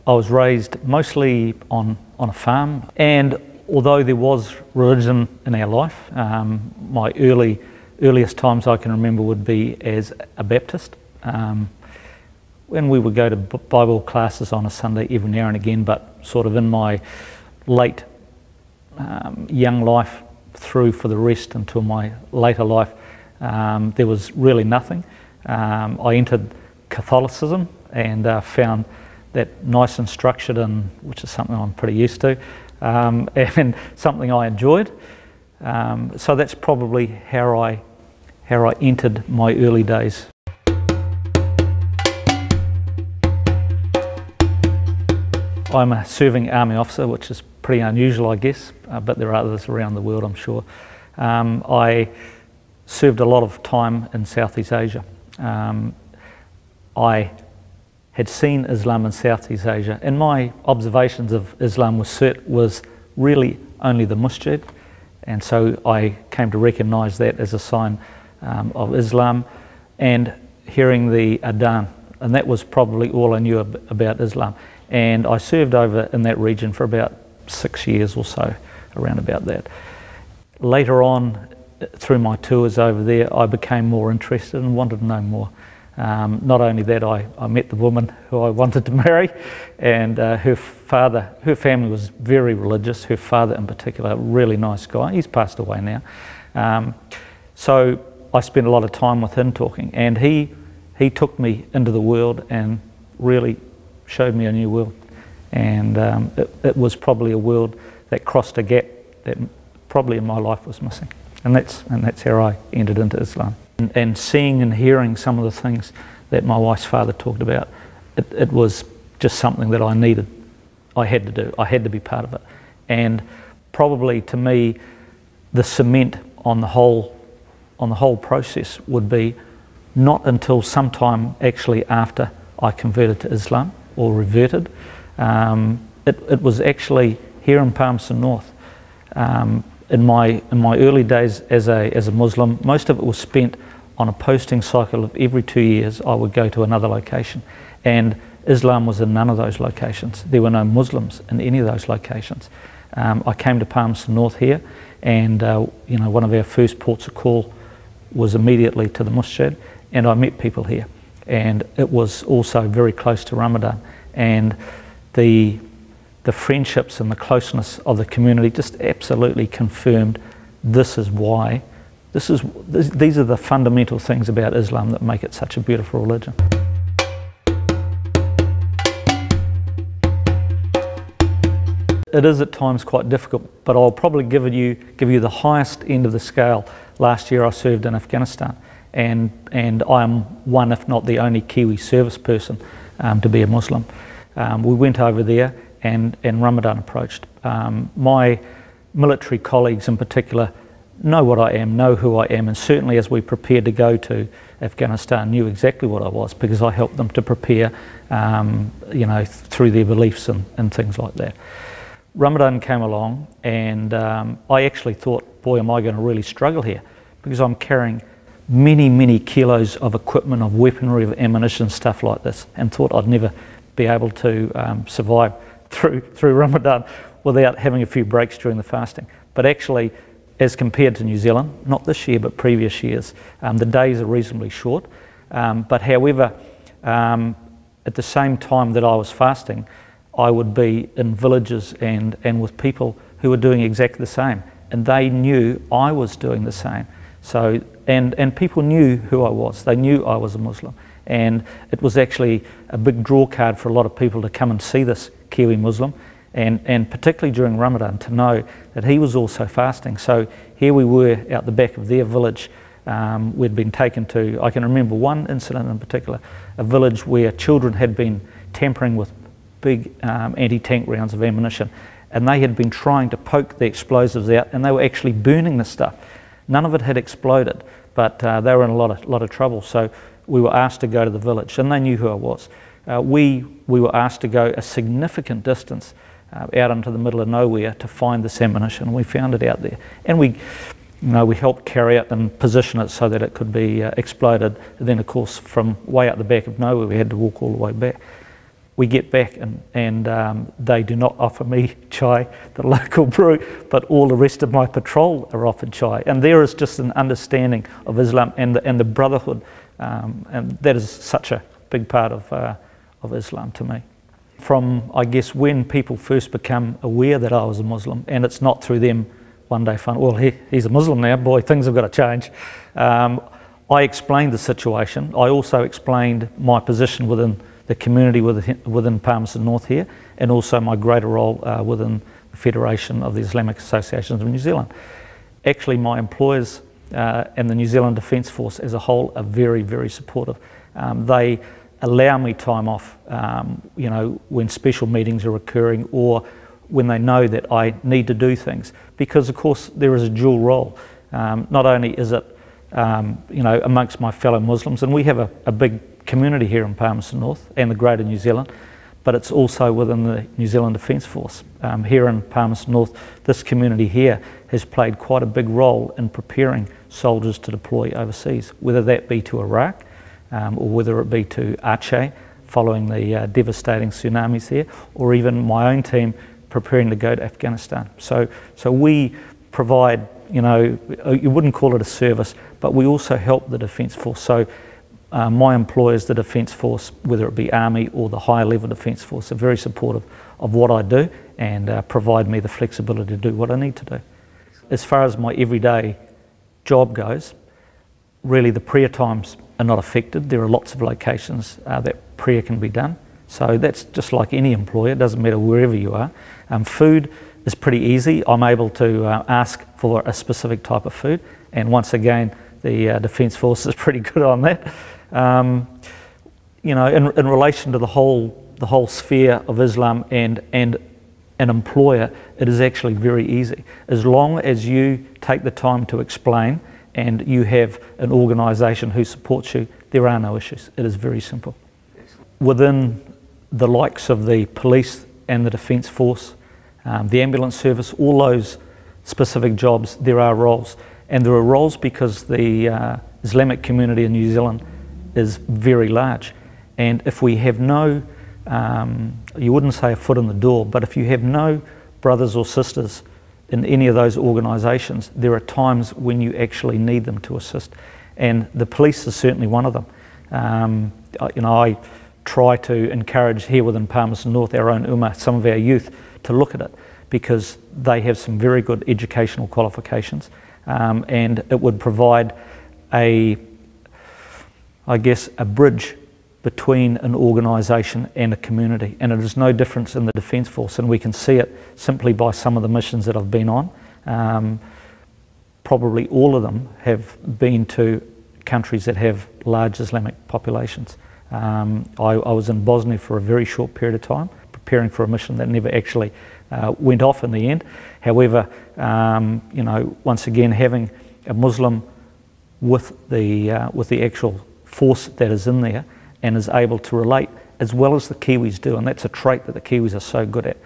I was raised mostly on a farm, and although there was religion in our life, my earliest times I can remember would be as a Baptist. When we would go to Bible classes on a Sunday every now and again, but sort of in my late young life through for the rest until my later life, there was really nothing. I entered Catholicism and found that nice and structured, and which is something I'm pretty used to, and something I enjoyed. So that's probably how I entered my early days. I'm a serving army officer, which is pretty unusual, I guess, but there are others around the world, I'm sure. I served a lot of time in Southeast Asia. I had seen Islam in Southeast Asia, and my observations of Islam was really only the masjid, and so I came to recognise that as a sign of Islam, and hearing the adhan, and that was probably all I knew about Islam. And I served over in that region for about 6 years or so, around about that. Later on, through my tours over there, I became more interested and wanted to know more. Not only that, I met the woman who I wanted to marry, and her family was very religious. Her father in particular, a really nice guy. He's passed away now. So I spent a lot of time with him talking, and he took me into the world and really showed me a new world. And it was probably a world that crossed a gap that probably in my life was missing. And that's how I entered into Islam. And seeing and hearing some of the things that my wife's father talked about, it was just something that I needed. I had to do. I had to be part of it. And probably to me, the cement on the whole process would be not until sometime actually after I converted to Islam or reverted. It was actually here in Palmerston North. In my early days as a Muslim, most of it was spent on a posting cycle of every 2 years. I would go to another location, and Islam was in none of those locations. There were no Muslims in any of those locations. I came to Palmerston North here, and one of our first ports of call was immediately to the masjid, and I met people here. And it was also very close to Ramadan, and the friendships and the closeness of the community just absolutely confirmed these are the fundamental things about Islam that make it such a beautiful religion. It is at times quite difficult, but I'll probably give you the highest end of the scale. Last year I served in Afghanistan, and I'm one, if not the only Kiwi service person to be a Muslim. We went over there, and Ramadan approached. My military colleagues in particular know what I am, know who I am, and certainly as we prepared to go to Afghanistan knew exactly what I was, because I helped them to prepare through their beliefs and things like that. Ramadan came along, and I actually thought, boy, am I going to really struggle here, because I'm carrying many kilos of equipment, of weaponry, of ammunition, stuff like this, and thought I'd never be able to survive through Ramadan without having a few breaks during the fasting. But actually, as compared to New Zealand, not this year but previous years, the days are reasonably short. But however, at the same time that I was fasting, I would be in villages and with people who were doing exactly the same, and they knew I was doing the same. So and people knew who I was. They knew I was a Muslim, and it was actually a big draw card for a lot of people to come and see this Kiwi Muslim, and particularly during Ramadan, to know that he was also fasting. So here we were out the back of their village. We'd been taken to, I can remember one incident in particular, a village where children had been tampering with big anti-tank rounds of ammunition, and they had been trying to poke the explosives out, and they were actually burning the stuff. None of it had exploded, but they were in a lot of trouble. So we were asked to go to the village, and they knew who I was. We were asked to go a significant distance out into the middle of nowhere to find this ammunition. We found it out there, and we helped carry it and position it so that it could be exploded. And then, of course, from way out the back of nowhere, we had to walk all the way back. we get back and they do not offer me chai, the local brew, but all the rest of my patrol are offered chai. And there is just an understanding of Islam and the brotherhood, and that is such a big part of Islam to me. From, I guess, when people first become aware that I was a Muslim, and it's not through them one day finding, well, he's a Muslim now, boy, things have got to change. I explained the situation. I also explained my position within the community within Palmerston North here, and also my greater role within the Federation of the Islamic Associations of New Zealand. Actually, my employers and the New Zealand Defence Force as a whole are very, very supportive. They allow me time off, you know, when special meetings are occurring or when they know that I need to do things, because of course there is a dual role. Not only is it, you know, amongst my fellow Muslims, and we have a big community here in Palmerston North and the Greater New Zealand, but it's also within the New Zealand Defence Force. Here in Palmerston North, this community here has played quite a big role in preparing soldiers to deploy overseas, whether that be to Iraq or whether it be to Aceh following the devastating tsunamis there, or even my own team preparing to go to Afghanistan. So we provide, you know, you wouldn't call it a service, but we also help the Defence Force. So my employers, the Defence Force, whether it be Army or the higher level Defence Force, are very supportive of what I do and provide me the flexibility to do what I need to do. As far as my everyday job goes, really the prayer times are not affected. There are lots of locations that prayer can be done. So that's just like any employer, it doesn't matter wherever you are. Food is pretty easy. I'm able to ask for a specific type of food, and once again, the Defence Force is pretty good on that. You know, in relation to the whole sphere of Islam and an employer, it is actually very easy. As long as you take the time to explain and you have an organisation who supports you, there are no issues. It is very simple. Within the likes of the police and the Defence Force, the ambulance service, all those specific jobs, there are roles. And there are roles because the Islamic community in New Zealand is very large. And if we have no, you wouldn't say a foot in the door, but if you have no brothers or sisters in any of those organisations, there are times when you actually need them to assist. And the police is certainly one of them. You know, I try to encourage here within Palmerston North, our own Ummah, some of our youth to look at it, because they have some very good educational qualifications, and it would provide I guess, a bridge between an organisation and a community, and it is no difference in the Defence Force, and we can see it simply by some of the missions that I've been on. Probably all of them have been to countries that have large Islamic populations. I was in Bosnia for a very short period of time, preparing for a mission that never actually went off in the end. However, you know, once again, having a Muslim with the actual force that is in there and is able to relate, as well as the Kiwis do, and that's a trait that the Kiwis are so good at,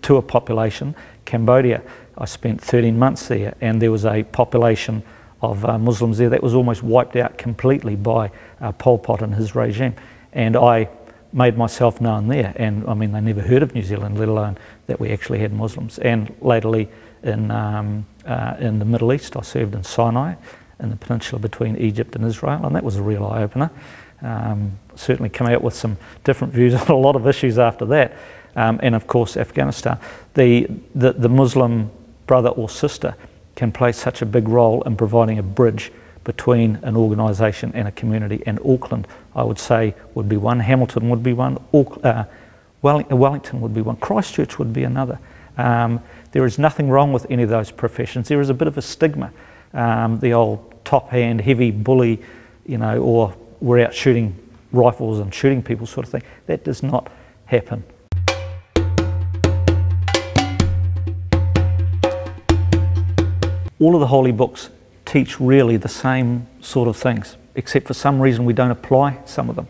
to a population. Cambodia, I spent 13 months there, and there was a population of Muslims there that was almost wiped out completely by Pol Pot and his regime, and I made myself known there, and I mean, they never heard of New Zealand, let alone that we actually had Muslims. And latterly in the Middle East, I served in Sinai, in the peninsula between Egypt and Israel, and that was a real eye-opener. Certainly come out with some different views on a lot of issues after that. And of course Afghanistan. The Muslim brother or sister can play such a big role in providing a bridge between an organisation and a community, and Auckland, I would say, would be one, Hamilton would be one, Wellington would be one, Christchurch would be another. There is nothing wrong with any of those professions. There is a bit of a stigma, the old top hand, heavy bully, you know, or we're out shooting rifles and shooting people sort of thing. That does not happen. All of the holy books teach really the same sort of things, except for some reason we don't apply some of them.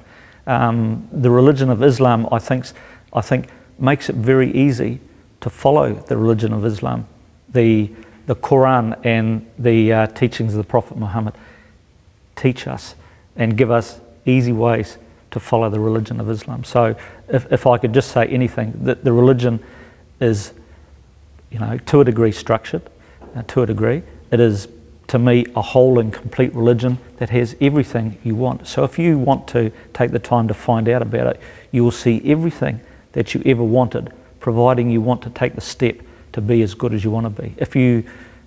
The religion of Islam, I think makes it very easy to follow the religion of Islam. The Quran and the teachings of the Prophet Muhammad teach us and give us easy ways to follow the religion of Islam. So if I could just say anything, that the religion is, to a degree structured, to a degree. It is, to me, a whole and complete religion that has everything you want. So if you want to take the time to find out about it, you will see everything that you ever wanted, providing you want to take the step to be as good as you want to be. If you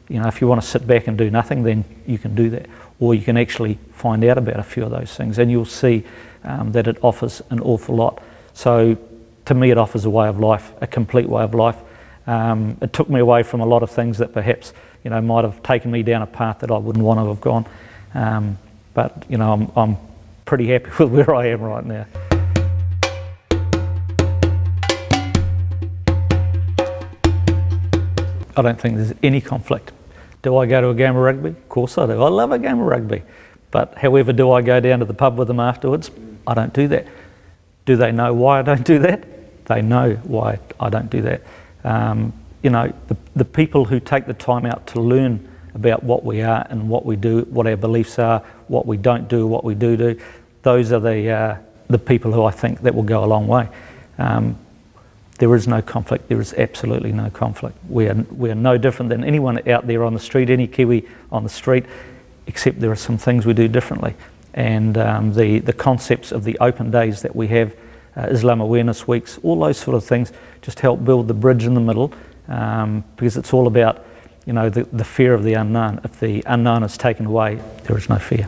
want to sit back and do nothing, then you can do that. Or you can actually find out about a few of those things, and you'll see that it offers an awful lot. So to me, it offers a way of life, a complete way of life. It took me away from a lot of things that perhaps might have taken me down a path that I wouldn't want to have gone. But I'm pretty happy with where I am right now. I don't think there's any conflict. Do I go to a game of rugby? Of course I do. I love a game of rugby. But however, do I go down to the pub with them afterwards? I don't do that. Do they know why I don't do that? They know why I don't do that. The people who take the time out to learn about what we are and what we do, what our beliefs are, what we don't do, what we do, those are the people who I think that will go a long way. There is no conflict. There is absolutely no conflict. We are no different than anyone out there on the street, any Kiwi on the street, except there are some things we do differently. And the concepts of the open days that we have, Islam Awareness Weeks, all those sort of things just help build the bridge in the middle, because it's all about the fear of the unknown. If the unknown is taken away, there is no fear.